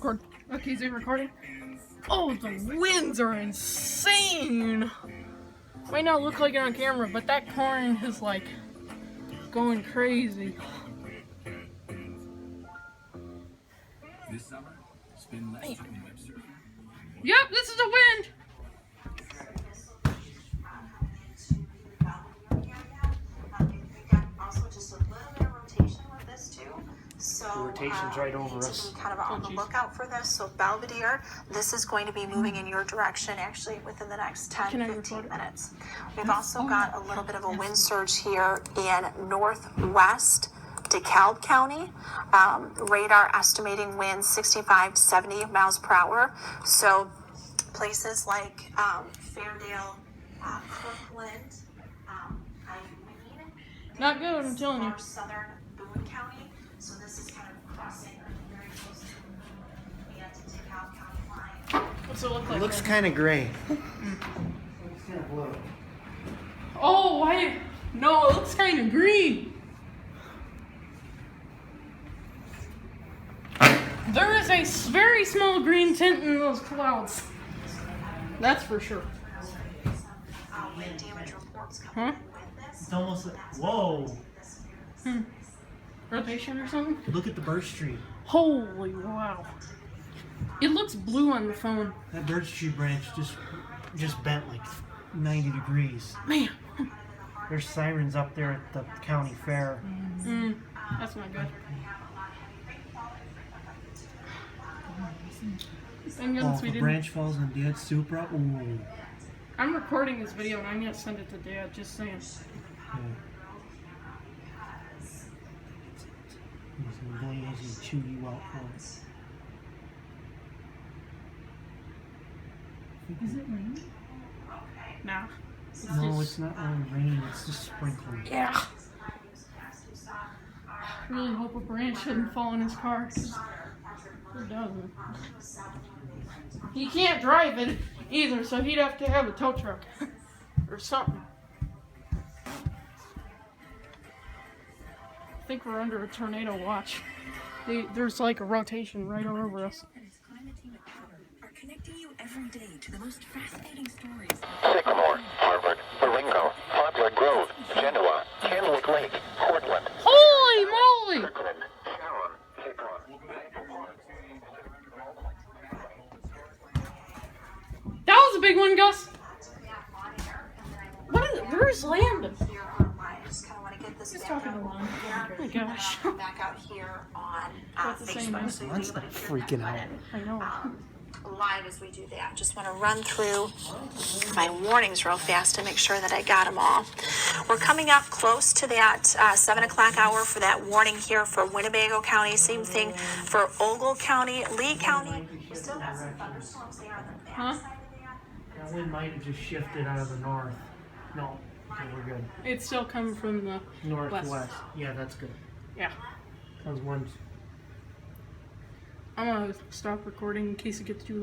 Record. Okay, is it recording? Oh, the winds are insane! Might not look like it on camera, but that corn is like going crazy. This summer, spend less time web surfing. Yep, this is the wind! So, the rotation's right over us. To be kind of on the lookout for this. So Belvedere, this is going to be moving in your direction actually within the next 10-15 minutes. We've also got a little bit of a wind surge here in northwest DeKalb County. Radar estimating winds 65-70 miles per hour. So places like Fairdale, Kirkland, Irene, Not good, I'm telling you. far southern Boone County. So this is kind of crossing very close to the DeKalb County line. What's it look like? It looks kind of gray. Looks kind of blue. Oh, why? No, it looks kind of green. There is a very small green tint in those clouds. That's for sure. Wind damage reports coming Huh? with this. It's almost like, whoa. Rotation or something? Look at the birch tree. Holy wow. It looks blue on the phone. That birch tree branch just bent like 90 degrees. Man. There's sirens up there at the county fair. That's not good. Thank Oh, goodness if we a didn't. branch falls on Dad's Supra, ooh. I'm recording this video and I'm gonna send it to Dad, just saying. Yeah. He's gonna blaze and chew you out for it. Is it raining? Nah. No, it's not on rain, it's just sprinkling. Yeah. I really hope a branch shouldn't fall in his car. 'Cause it doesn't. He can't drive it either, so he'd have to have a tow truck or something. I think we're under a tornado watch. There's like a rotation right over us. Climate Team at Power are connecting you every day to the most fascinating stories. Sycamore, Harvard, Marengo, Poplar Grove, Genoa, Kennewick Lake, Portland, Holy moly! Kirkland, Sharon, Hicklin, That was a big one, Gus. Where's Landon? Here online, I just kind of want to get this He's back talking out to Landon. here. Oh my gosh. Back out here on That's the same, Facebook, so you'll be Mine's able not to hear freaking that out. I know. live as we do that. Just want to run through my warnings real fast to make sure that I got them all. We're coming up close to that 7 o'clock hour for that warning here for Winnebago County. Same thing for Ogle County, Lee County. We still got some thunderstorms there on the Huh? backside of that. That wind might have just shifted out of the north. No, okay, we're good. It's still coming from the Northwest. Yeah, that's good. Yeah. Because one's I'm gonna stop recording in case it gets too long.